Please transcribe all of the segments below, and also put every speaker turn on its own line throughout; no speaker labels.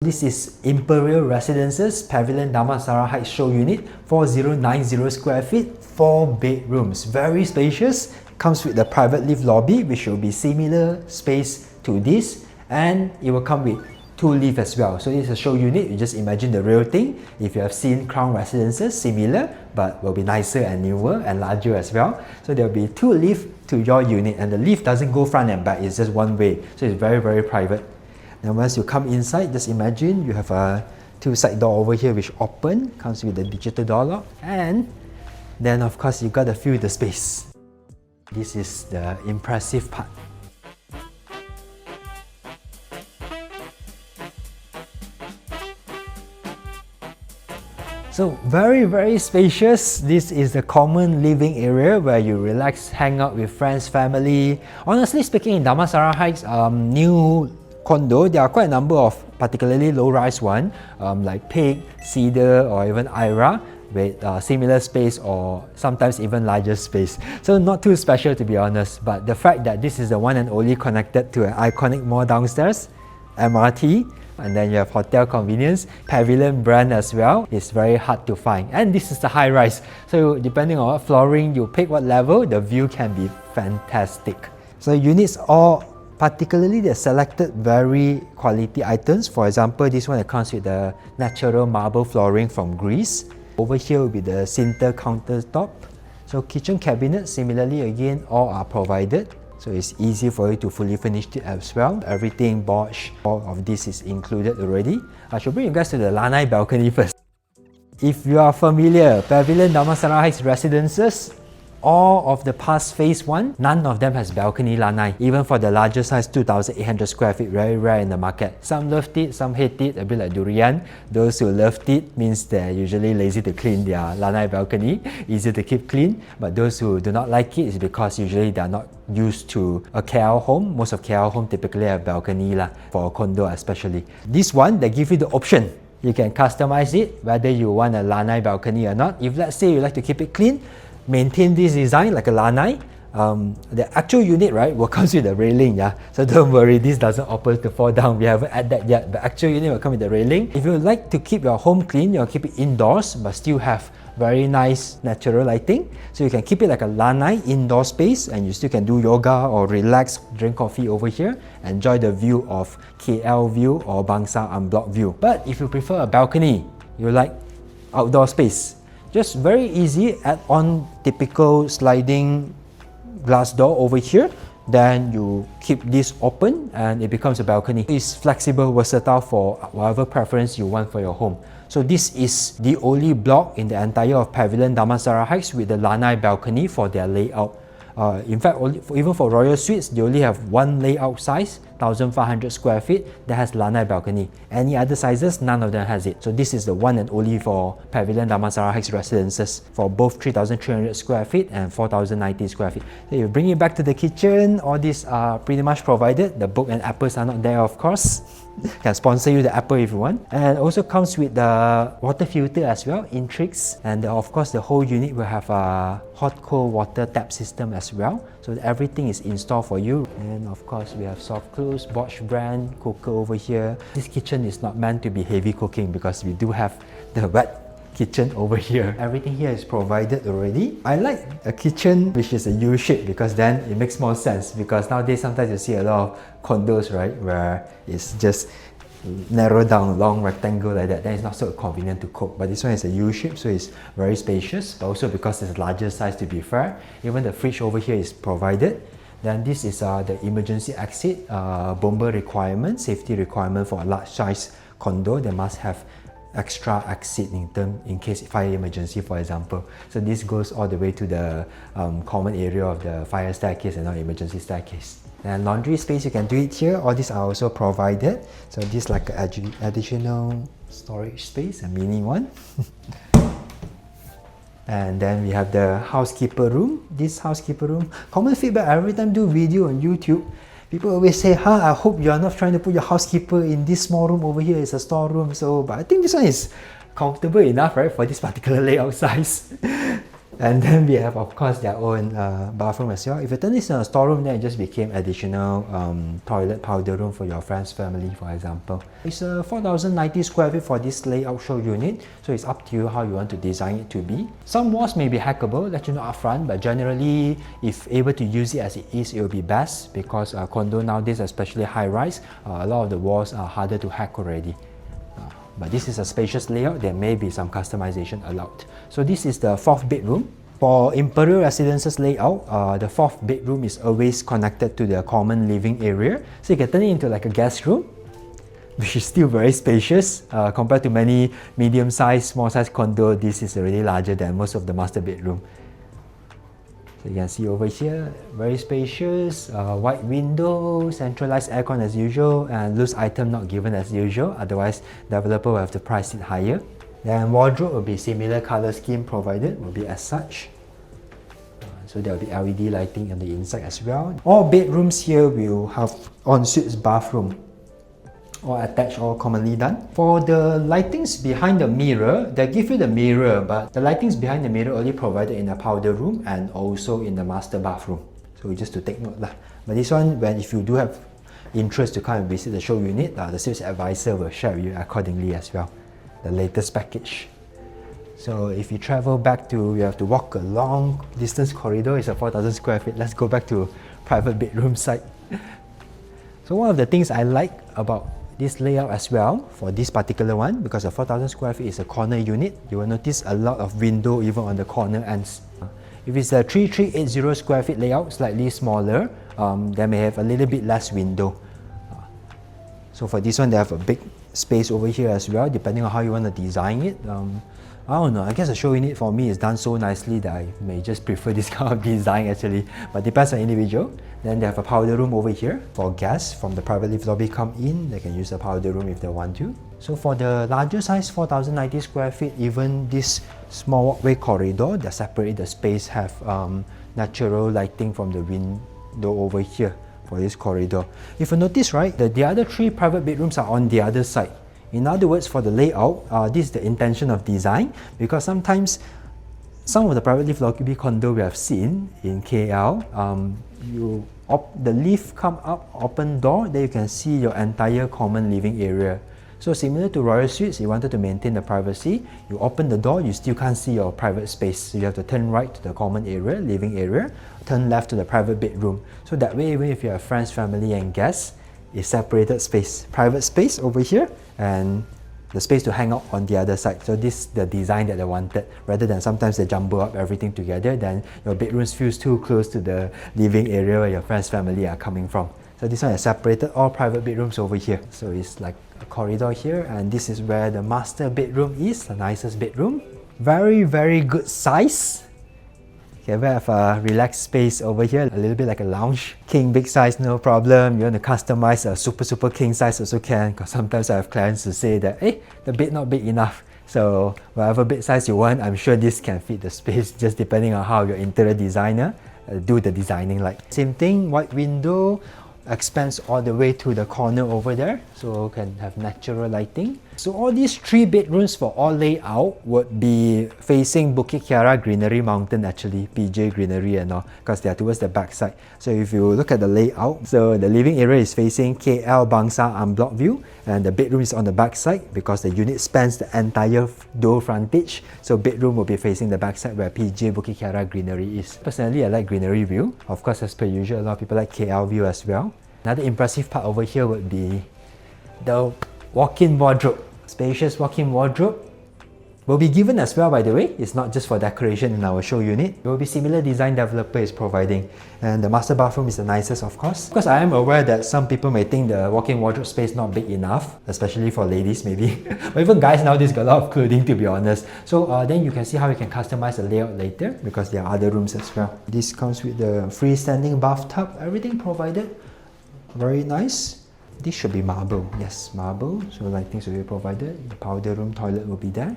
This is Imperial Residences Pavilion Damansara Heights show unit, 4090 square feet, 4 bedrooms. Very spacious. Comes with the private lift lobby, which will be similar space to this, and it will come with 2 lifts as well. So this is a show unit. You just imagine the real thing. If you have seen Crown Residences, similar, but will be nicer and newer and larger as well. So there will be 2 lifts to your unit, and the lift doesn't go front and back. It's just one way. So it's very private. Then once you come inside, just imagine you have a 2 side door over here which open, comes with a digital door lock, and then of course you got to feel the space. This is the impressive part. So very spacious. This is the common living area where you relax, hang out with friends, family. Honestly speaking, in Damansara Heights, new condo, there are quite a number of particularly low-rise one, like Pig, Cedar, or even Ira, with similar space or sometimes even larger space. So not too special, to be honest, but the fact that this is the one and only connected to an iconic mall downstairs, MRT, and then you have hotel convenience, Pavilion brand as well, is very hard to find. And this is the high rise, so depending on what flooring you pick, what level, the view can be fantastic. So units all particularly they selected very quality items. For example, this one that comes with the natural marble flooring from Greece. Over here will be the center countertop. So kitchen cabinets, similarly again, all are provided. So it's easy for you to fully finish it as well. Everything Bosch, all of this is included already. I should bring you guys to the Lanai balcony first. If you are familiar, Pavilion Damansara Heights Residences, all of the past phase 1, none of them has balcony lanai. Even for the larger size, 2,800 square feet, very rare in the market. Some loved it, some hate it, a bit like durian. Those who loved it means they're usually lazy to clean their lanai balcony, easy to keep clean. But those who do not like it is because usually they're not used to a KL home. Most of KL home typically have balcony lah, for a condo especially. This one, they give you the option. You can customize it, whether you want a lanai balcony or not. If let's say you like to keep it clean, maintain this design like a lanai, the actual unit, right, will come with the railing, yeah. So don't worry, this doesn't open to fall down. We haven't added that yet. The actual unit will come with the railing. If you would like to keep your home clean, you'll keep it indoors, but still have very nice natural lighting. So you can keep it like a lanai indoor space, and you still can do yoga or relax, drink coffee over here, enjoy the view of KL view or Bangsa unblocked view. But if you prefer a balcony, you like outdoor space, just very easy, add on typical sliding glass door over here, then you keep this open and it becomes a balcony. It's flexible, versatile for whatever preference you want for your home. So this is the only block in the entire of Pavilion Damansara Heights with the lanai balcony for their layout. In fact, even for Royal Suites, they only have one layout size, 1,500 square feet, that has lanai balcony. Any other sizes, none of them has it. So this is the one and only for Pavilion Damansara Heights Residences for both 3,300 square feet and 4,090 square feet. So you bring it back to the kitchen, all these are pretty much provided. The book and apples are not there, of course. Can sponsor you the apple if you want. And also comes with the water filter as well, intrigues. And of course the whole unit will have a hot cold water tap system as well. So everything is installed for you. And of course we have soft close, Bosch brand cooker over here. This kitchen is not meant to be heavy cooking because we do have the wet kitchen over here. Everything here is provided already. I like a kitchen which is a U shape because then it makes more sense, because nowadays sometimes you see a lot of condos, right, where it's just narrow down, long rectangle like that, then it's not so convenient to cook. But this one is a U shape, so it's very spacious, but also because it's a larger size, to be fair. Even the fridge over here is provided. Then this is the emergency exit, bomber requirement, safety requirement for a large size condo. They must have extra exit in case fire emergency, for example. So this goes all the way to the common area of the fire staircase and not emergency staircase. And laundry space, you can do it here. All these are also provided. So this is like an additional storage space, a mini one. And then we have the housekeeper room. This housekeeper room, common feedback every time I do video on YouTube, people always say, I hope you're not trying to put your housekeeper in this small room over here. It's a storeroom. So, but I think this one is comfortable enough, right, for this particular layout size. And then we have, of course, their own bathroom as well. If you turn this into a storeroom, then it just became additional toilet powder room for your friend's family, for example. It's a 4,090 square feet for this layout show unit, so it's up to you how you want to design it to be. Some walls may be hackable, let you know upfront, but generally, if able to use it as it is, it will be best, because condo nowadays, especially high-rise, a lot of the walls are harder to hack already. But this is a spacious layout, there may be some customization allowed. So this is the 4th bedroom. For Imperial Residences layout, the 4th bedroom is always connected to the common living area. So you can turn it into like a guest room, which is still very spacious. Compared to many medium-sized, small-sized condo, this is already larger than most of the master bedroom. So you can see over here, very spacious, wide window, centralized aircon as usual, and loose item not given as usual, otherwise developer will have to price it higher. Then wardrobe will be similar color scheme provided, will be as such. So there will be LED lighting on the inside as well. All bedrooms here will have ensuite bathroom, or attached or commonly done. For the lightings behind the mirror, they give you the mirror, but the lightings behind the mirror only provided in the powder room and also in the master bathroom. So just to take note lah. But this one, if you do have interest to come and visit the show unit, the sales advisor will share with you accordingly as well, the latest package. So if you travel back to, you have to walk a long distance corridor, it's a 4,000 square feet. Let's go back to private bedroom side. So one of the things I like about this layout as well, for this particular one, because the 4,000 square feet is a corner unit, you will notice a lot of window even on the corner ends. If it's a 3380 square feet layout, slightly smaller, they may have a little bit less window. So for this one, they have a big space over here as well, depending on how you want to design it. I don't know, I guess the show unit for me is done so nicely that I may just prefer this kind of design actually, but depends on individual. Then they have a powder room over here for guests from the private lift lobby come in, they can use the powder room if they want to. So for the larger size 4,090 square feet, even this small walkway corridor that separate the space have natural lighting from the window over here for this corridor. If you notice, right, the other 3 private bedrooms are on the other side. In other words, for the layout, this is the intention of design, because sometimes some of the private lift lobby condo we have seen in KL, the lift come up, open door, then you can see your entire common living area. So similar to Royal Suites, you wanted to maintain the privacy, you open the door, you still can't see your private space. So you have to turn right to the common area, living area, turn left to the private bedroom. So that way, even if you have friends, family and guests, it's separated space. Private space over here, and the space to hang out on the other side. So this is the design that they wanted, rather than sometimes they jumble up everything together, then your bedrooms feels too close to the living area where your friends, family are coming from. So this one is separated all private bedrooms over here. So it's like a corridor here, and this is where the master bedroom is, the nicest bedroom. Very, very good size. Okay, we have a relaxed space over here, a little bit like a lounge. King big size, no problem. You want to customize a super king size also can, because sometimes I have clients who say that, hey, the bed not big enough. So whatever bed size you want, I'm sure this can fit the space, just depending on how your interior designer do the designing like. Same thing, wide window, expands all the way to the corner over there, so can have natural lighting. So all these 3 bedrooms for all layout would be facing Bukit Kiara Greenery Mountain actually, PJ Greenery and all, because they are towards the back side. So if you look at the layout, so the living area is facing KL Bangsa unblocked view, and the bedroom is on the back side because the unit spans the entire door frontage. So bedroom will be facing the back side where PJ Bukit Kiara Greenery is. Personally, I like greenery view. Of course, as per usual, a lot of people like KL view as well. Another impressive part over here would be the walk-in wardrobe. Spacious walk-in wardrobe will be given as well, by the way. It's not just for decoration in our show unit. It will be similar design developer is providing. And the master bathroom is the nicest, of course. Because I am aware that some people may think the walk-in wardrobe space not big enough, especially for ladies maybe. But even guys nowadays got a lot of clothing, to be honest. So then you can see how you can customize the layout later, because there are other rooms as well. This comes with the freestanding bathtub, everything provided. Very nice. This should be marble. Yes, marble. So lighting will be provided. The powder room, toilet will be there.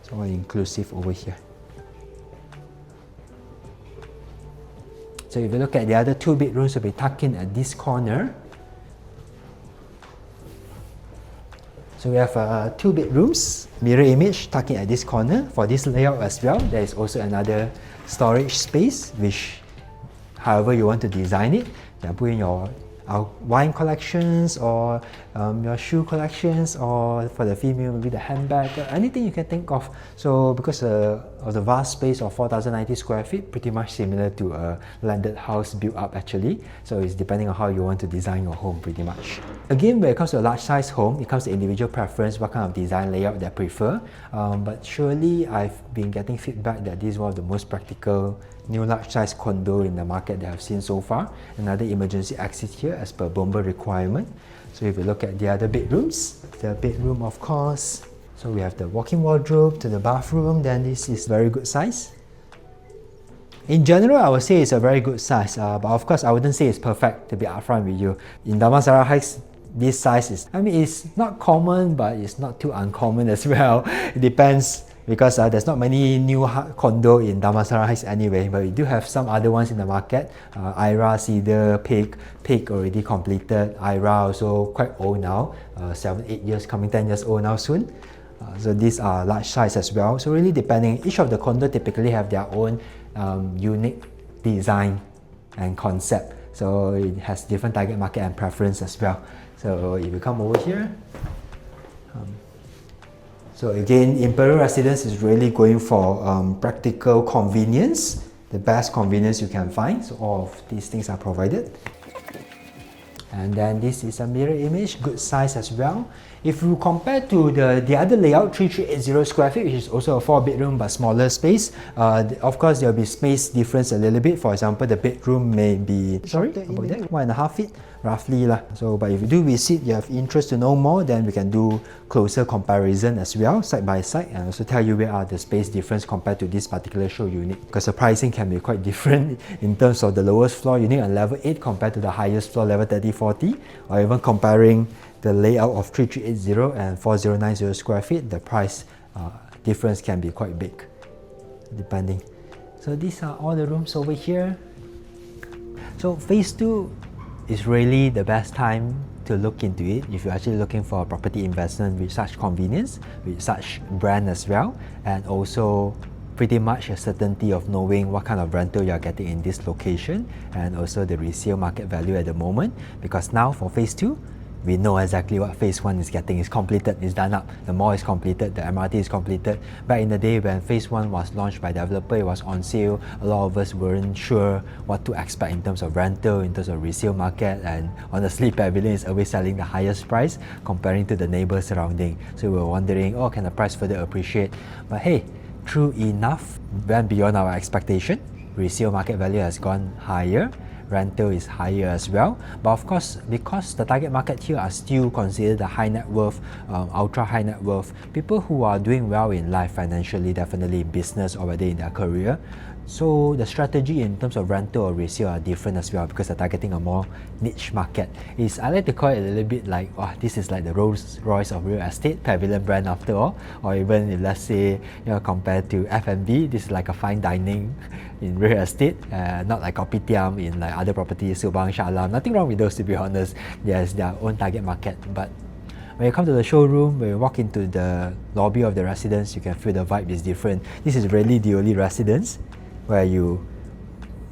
So all inclusive over here. So if you look at the other 2 bedrooms, will be tucked in at this corner. So we have 2 bedrooms, mirror image tucking at this corner. For this layout as well, there is also another storage space, which however you want to design it, you can put in your wine collections or your shoe collections, or for the female maybe the handbag, anything you can think of. So because of the vast space of 4,090 square feet, pretty much similar to a landed house built up actually. So it's depending on how you want to design your home pretty much. Again, when it comes to a large size home, it comes to individual preference, what kind of design layout they prefer. But surely I've been getting feedback that this is one of the most practical new large size condo in the market that I've seen so far. Another emergency exit here as per Bomber requirement. So if you look at the other bedrooms, the bedroom of course, so we have the walk-in wardrobe to the bathroom, then this is very good size. In general, I would say it's a very good size, but of course I wouldn't say it's perfect, to be upfront with you. In Damansara Heights, this size is, it's not common, but it's not too uncommon as well. It depends, because there's not many new condo in Damansara Heights anyway, but we do have some other ones in the market. Ira, Cedar, Pig already completed. Ira also quite old now, 7-8 years, coming 10 years old now soon. So these are large size as well. So really depending, each of the condo typically have their own unique design and concept. So it has different target market and preference as well. So if you come over here, so again, Imperial Residences is really going for practical convenience, the best convenience you can find. So all of these things are provided. And then this is a mirror image, good size as well. If you compare to the other layout, 3380 square feet, which is also a 4-bedroom but smaller space, of course there will be space difference a little bit. For example, the bedroom may be, about that, 1.5 feet roughly lah. So, but if you do visit, you have interest to know more, then we can do closer comparison as well, side by side, and also tell you where are the space difference compared to this particular show unit, because the pricing can be quite different in terms of the lowest floor unit on level 8 compared to the highest floor level 3040, or even comparing the layout of 3380 and 4090 square feet, the price difference can be quite big depending. So these are all the rooms over here. So phase 2 is really the best time to look into it if you're actually looking for a property investment with such convenience, with such brand as well, and also pretty much a certainty of knowing what kind of rental you're getting in this location, and also the resale market value at the moment. Because now for phase 2, we know exactly what phase 1 is getting. It's completed, it's done up. The mall is completed, the MRT is completed. Back in the day when phase 1 was launched by developer, it was on sale. A lot of us weren't sure what to expect in terms of rental, in terms of resale market, and honestly, Pavilion is always selling the highest price comparing to the neighbors surrounding. So we were wondering, oh, can the price further appreciate? But hey, true enough, went beyond our expectation. Resale market value has gone higher. Rental is higher as well, but of course, because the target market here are still considered the high net worth, ultra high net worth, people who are doing well in life financially, definitely in business or whether in their career. So the strategy in terms of rental or resale are different as well, because they're targeting a more niche market. I like to call it a little bit like, oh, this is like the Rolls Royce of real estate, Pavilion brand after all. Or even if let's say, compared to F&B, this is like a fine dining in real estate, not like Kopitiam in like other properties, Subang, Shalam. Nothing wrong with those, to be honest. There's their own target market. But when you come to the showroom, when you walk into the lobby of the residence, you can feel the vibe is different. This is really the only residence where you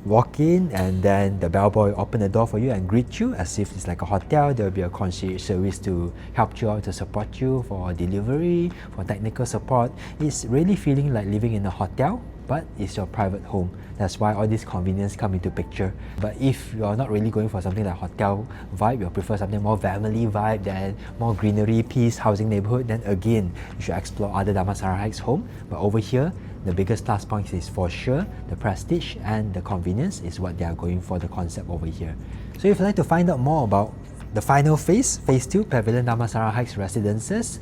walk in and then the bellboy open the door for you and greet you as if it's like a hotel. There will be a concierge service to help you out, to support you for delivery, for technical support. It's really feeling like living in a hotel, but it's your private home. That's why all these convenience come into picture. But if you're not really going for something like hotel vibe, you prefer something more family vibe, then more greenery, peace, housing neighborhood, then again, you should explore other Damansara Heights home. But over here, the biggest plus point is for sure the prestige and the convenience is what they are going for, the concept over here. So if you'd like to find out more about the final phase 2, Pavilion Damansara Heights Residences,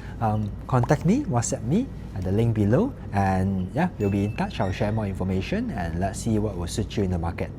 contact me, WhatsApp me at the link below, and yeah, we'll be in touch. I'll share more information and let's see what will suit you in the market.